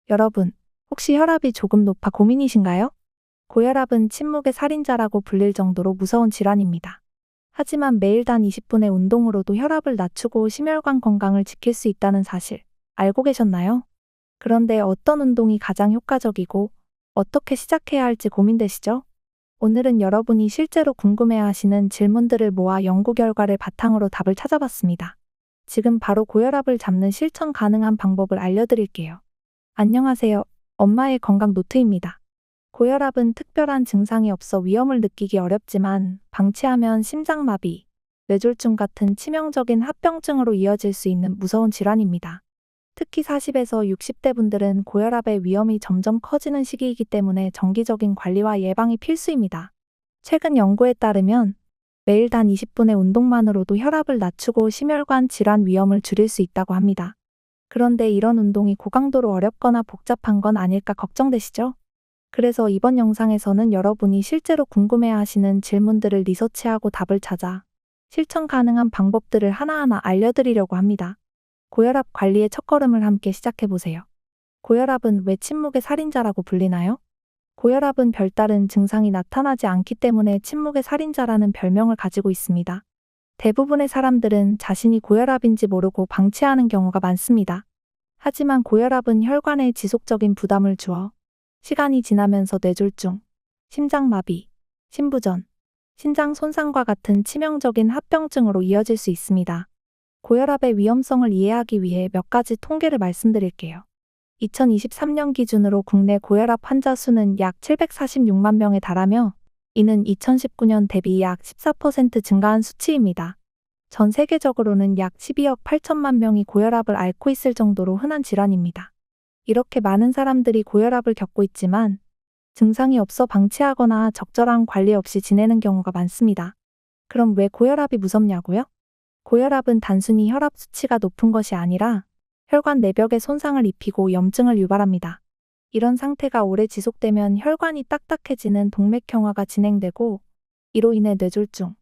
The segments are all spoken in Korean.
여러분, 혹시 혈압이 조금 높아 고민이신가요? 고혈압은 침묵의 살인자라고 불릴 정도로 무서운 질환입니다. 하지만 매일 단 20분의 운동으로도 혈압을 낮추고 심혈관 건강을 지킬 수 있다는 사실 알고 계셨나요? 그런데 어떤 운동이 가장 효과적이고 어떻게 시작해야 할지 고민되시죠? 오늘은 여러분이 실제로 궁금해하시는 질문들을 모아 연구 결과를 바탕으로 답을 찾아봤습니다. 지금 바로 고혈압을 잡는 실천 가능한 방법을 알려드릴게요. 안녕하세요. 엄마의 건강 노트입니다. 고혈압은 특별한 증상이 없어 위험을 느끼기 어렵지만 방치하면 심장마비, 뇌졸중 같은 치명적인 합병증으로 이어질 수 있는 무서운 질환입니다. 특히 40에서 60대 분들은 고혈압의 위험이 점점 커지는 시기이기 때문에 정기적인 관리와 예방이 필수입니다. 최근 연구에 따르면 매일 단 20분의 운동만으로도 혈압을 낮추고 심혈관 질환 위험을 줄일 수 있다고 합니다. 그런데 이런 운동이 고강도로 어렵거나 복잡한 건 아닐까 걱정되시죠? 그래서 이번 영상에서는 여러분이 실제로 궁금해하시는 질문들을 리서치하고 답을 찾아 실천 가능한 방법들을 하나하나 알려드리려고 합니다. 고혈압 관리의 첫걸음을 함께 시작해보세요. 고혈압은 왜 침묵의 살인자라고 불리나요? 고혈압은 별다른 증상이 나타나지 않기 때문에 침묵의 살인자라는 별명을 가지고 있습니다. 대부분의 사람들은 자신이 고혈압인지 모르고 방치하는 경우가 많습니다. 하지만 고혈압은 혈관에 지속적인 부담을 주어 시간이 지나면서 뇌졸중, 심장마비, 심부전, 신장 손상과 같은 치명적인 합병증으로 이어질 수 있습니다. 고혈압의 위험성을 이해하기 위해 몇 가지 통계를 말씀드릴게요. 2023년 기준으로 국내 고혈압 환자 수는 약 746만 명에 달하며 이는 2019년 대비 약 14% 증가한 수치입니다. 전 세계적으로는 약 12억 8천만 명이 고혈압을 앓고 있을 정도로 흔한 질환입니다. 이렇게 많은 사람들이 고혈압을 겪고 있지만 증상이 없어 방치하거나 적절한 관리 없이 지내는 경우가 많습니다. 그럼 왜 고혈압이 무섭냐고요? 고혈압은 단순히 혈압 수치가 높은 것이 아니라 혈관 내벽에 손상을 입히고 염증을 유발합니다. 이런 상태가 오래 지속되면 혈관이 딱딱해지는 동맥경화가 진행되고 이로 인해 뇌졸중,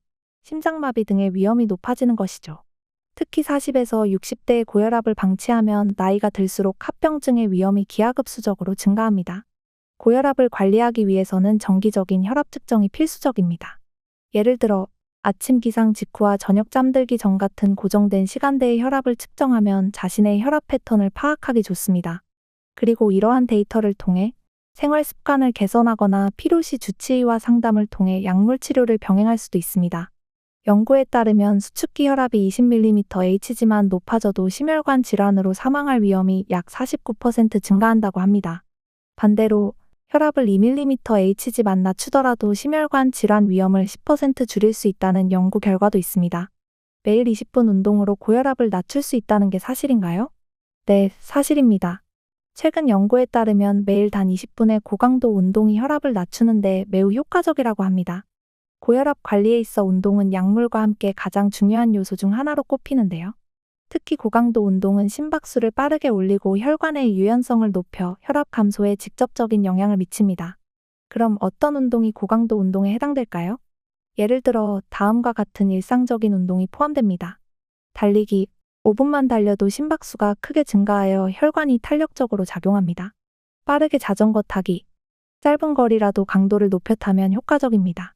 심장마비 등의 위험이 높아지는 것이죠. 특히 40에서 60대의 고혈압을 방치하면 나이가 들수록 합병증의 위험이 기하급수적으로 증가합니다. 고혈압을 관리하기 위해서는 정기적인 혈압 측정이 필수적입니다. 예를 들어 아침 기상 직후와 저녁 잠들기 전 같은 고정된 시간대의 혈압을 측정하면 자신의 혈압 패턴을 파악하기 좋습니다. 그리고 이러한 데이터를 통해 생활 습관을 개선하거나 필요시 주치의와 상담을 통해 약물 치료를 병행할 수도 있습니다. 연구에 따르면 수축기 혈압이 20mmHg만 높아져도 심혈관 질환으로 사망할 위험이 약 49% 증가한다고 합니다. 반대로 혈압을 2mmHg만 낮추더라도 심혈관 질환 위험을 10% 줄일 수 있다는 연구 결과도 있습니다. 매일 20분 운동으로 고혈압을 낮출 수 있다는 게 사실인가요? 네, 사실입니다. 최근 연구에 따르면 매일 단 20분의 고강도 운동이 혈압을 낮추는데 매우 효과적이라고 합니다. 고혈압 관리에 있어 운동은 약물과 함께 가장 중요한 요소 중 하나로 꼽히는데요. 특히 고강도 운동은 심박수를 빠르게 올리고 혈관의 유연성을 높여 혈압 감소에 직접적인 영향을 미칩니다. 그럼 어떤 운동이 고강도 운동에 해당될까요? 예를 들어 다음과 같은 일상적인 운동이 포함됩니다. 달리기, 5분만 달려도 심박수가 크게 증가하여 혈관이 탄력적으로 작용합니다. 빠르게 자전거 타기, 짧은 거리라도 강도를 높여 타면 효과적입니다.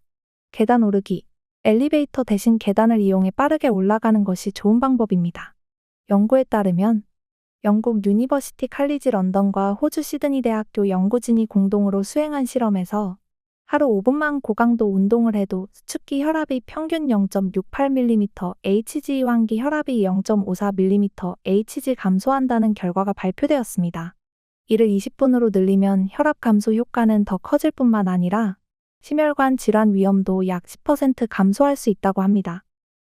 계단 오르기, 엘리베이터 대신 계단을 이용해 빠르게 올라가는 것이 좋은 방법입니다. 연구에 따르면 영국 유니버시티 칼리지 런던과 호주 시드니 대학교 연구진이 공동으로 수행한 실험에서 하루 5분만 고강도 운동을 해도 수축기 혈압이 평균 0.68mm/Hg, 환기 혈압이 0.54mm/Hg 감소한다는 결과가 발표되었습니다. 이를 20분으로 늘리면 혈압 감소 효과는 더 커질 뿐만 아니라 심혈관 질환 위험도 약 10% 감소할 수 있다고 합니다.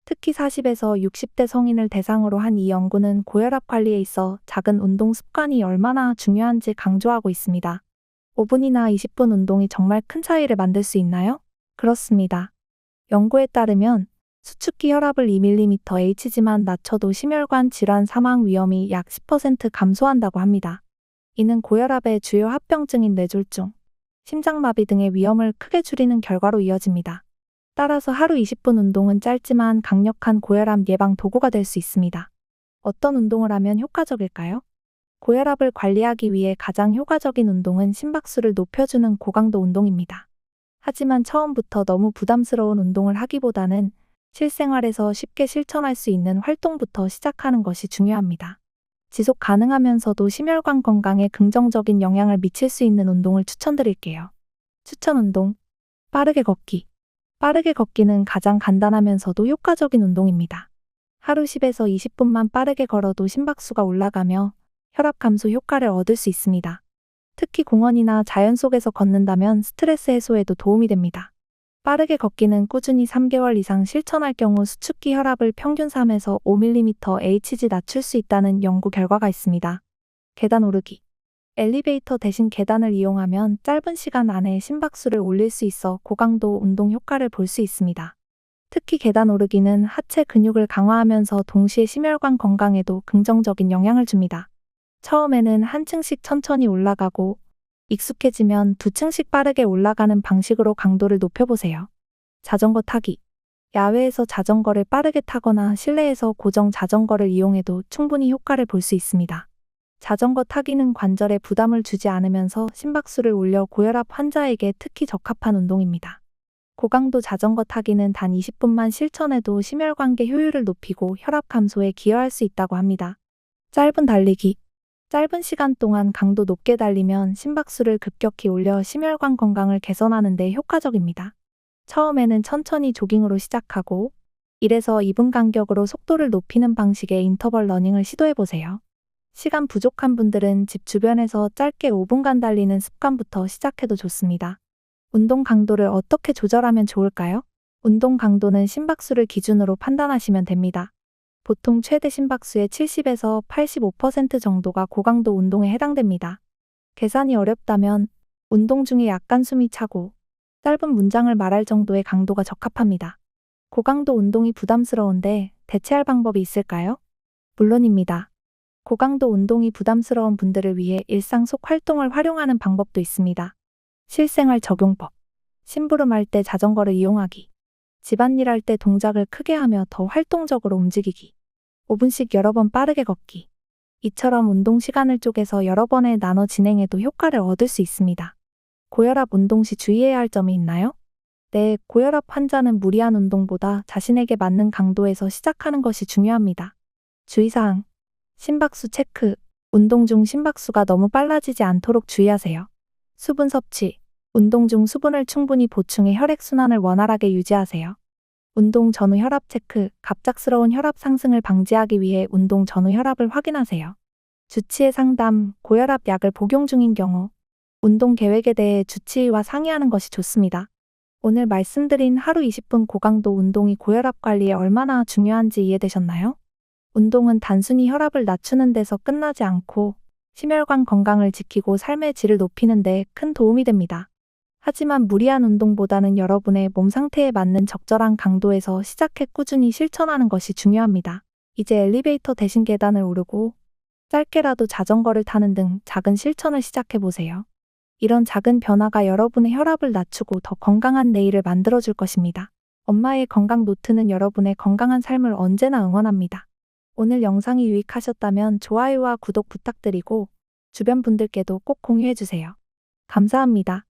특히 40에서 60대 성인을 대상으로 한 이 연구는 고혈압 관리에 있어 작은 운동 습관이 얼마나 중요한지 강조하고 있습니다. 5분이나 20분 운동이 정말 큰 차이를 만들 수 있나요? 그렇습니다. 연구에 따르면 수축기 혈압을 2mmHg만 낮춰도 심혈관 질환 사망 위험이 약 10% 감소한다고 합니다. 이는 고혈압의 주요 합병증인 뇌졸중, 심장마비 등의 위험을 크게 줄이는 결과로 이어집니다. 따라서 하루 20분 운동은 짧지만 강력한 고혈압 예방 도구가 될 수 있습니다. 어떤 운동을 하면 효과적일까요? 고혈압을 관리하기 위해 가장 효과적인 운동은 심박수를 높여주는 고강도 운동입니다. 하지만 처음부터 너무 부담스러운 운동을 하기보다는 실생활에서 쉽게 실천할 수 있는 활동부터 시작하는 것이 중요합니다. 지속 가능하면서도 심혈관 건강에 긍정적인 영향을 미칠 수 있는 운동을 추천드릴게요. 추천 운동. 빠르게 걷기. 빠르게 걷기는 가장 간단하면서도 효과적인 운동입니다. 하루 10에서 20분만 빠르게 걸어도 심박수가 올라가며 혈압 감소 효과를 얻을 수 있습니다. 특히 공원이나 자연 속에서 걷는다면 스트레스 해소에도 도움이 됩니다. 빠르게 걷기는 꾸준히 3개월 이상 실천할 경우 수축기 혈압을 평균 3에서 5mmHg 낮출 수 있다는 연구 결과가 있습니다. 계단 오르기. 엘리베이터 대신 계단을 이용하면 짧은 시간 안에 심박수를 올릴 수 있어 고강도 운동 효과를 볼 수 있습니다. 특히 계단 오르기는 하체 근육을 강화하면서 동시에 심혈관 건강에도 긍정적인 영향을 줍니다. 처음에는 한 층씩 천천히 올라가고 익숙해지면 두 층씩 빠르게 올라가는 방식으로 강도를 높여보세요. 자전거 타기. 야외에서 자전거를 빠르게 타거나 실내에서 고정 자전거를 이용해도 충분히 효과를 볼 수 있습니다. 자전거 타기는 관절에 부담을 주지 않으면서 심박수를 올려 고혈압 환자에게 특히 적합한 운동입니다. 고강도 자전거 타기는 단 20분만 실천해도 심혈관계 효율을 높이고 혈압 감소에 기여할 수 있다고 합니다. 짧은 달리기. 짧은 시간 동안 강도 높게 달리면 심박수를 급격히 올려 심혈관 건강을 개선하는 데 효과적입니다. 처음에는 천천히 조깅으로 시작하고 1에서 2분 간격으로 속도를 높이는 방식의 인터벌 러닝을 시도해보세요. 시간 부족한 분들은 집 주변에서 짧게 5분간 달리는 습관부터 시작해도 좋습니다. 운동 강도를 어떻게 조절하면 좋을까요? 운동 강도는 심박수를 기준으로 판단하시면 됩니다. 보통 최대 심박수의 70에서 85% 정도가 고강도 운동에 해당됩니다. 계산이 어렵다면 운동 중에 약간 숨이 차고 짧은 문장을 말할 정도의 강도가 적합합니다. 고강도 운동이 부담스러운데 대체할 방법이 있을까요? 물론입니다. 고강도 운동이 부담스러운 분들을 위해 일상 속 활동을 활용하는 방법도 있습니다. 실생활 적용법. 심부름할 때 자전거를 이용하기. 집안일 할 때 동작을 크게 하며 더 활동적으로 움직이기. 5분씩 여러 번 빠르게 걷기. 이처럼 운동 시간을 쪼개서 여러 번에 나눠 진행해도 효과를 얻을 수 있습니다. 고혈압 운동 시 주의해야 할 점이 있나요? 네, 고혈압 환자는 무리한 운동보다 자신에게 맞는 강도에서 시작하는 것이 중요합니다. 주의사항. 심박수 체크. 운동 중 심박수가 너무 빨라지지 않도록 주의하세요. 수분 섭취. 운동 중 수분을 충분히 보충해 혈액순환을 원활하게 유지하세요. 운동 전후 혈압 체크. 갑작스러운 혈압 상승을 방지하기 위해 운동 전후 혈압을 확인하세요. 주치의 상담. 고혈압 약을 복용 중인 경우 운동 계획에 대해 주치의와 상의하는 것이 좋습니다. 오늘 말씀드린 하루 20분 고강도 운동이 고혈압 관리에 얼마나 중요한지 이해되셨나요? 운동은 단순히 혈압을 낮추는 데서 끝나지 않고 심혈관 건강을 지키고 삶의 질을 높이는 데 큰 도움이 됩니다. 하지만 무리한 운동보다는 여러분의 몸 상태에 맞는 적절한 강도에서 시작해 꾸준히 실천하는 것이 중요합니다. 이제 엘리베이터 대신 계단을 오르고 짧게라도 자전거를 타는 등 작은 실천을 시작해보세요. 이런 작은 변화가 여러분의 혈압을 낮추고 더 건강한 내일을 만들어줄 것입니다. 엄마의 건강 노트는 여러분의 건강한 삶을 언제나 응원합니다. 오늘 영상이 유익하셨다면 좋아요와 구독 부탁드리고 주변 분들께도 꼭 공유해주세요. 감사합니다.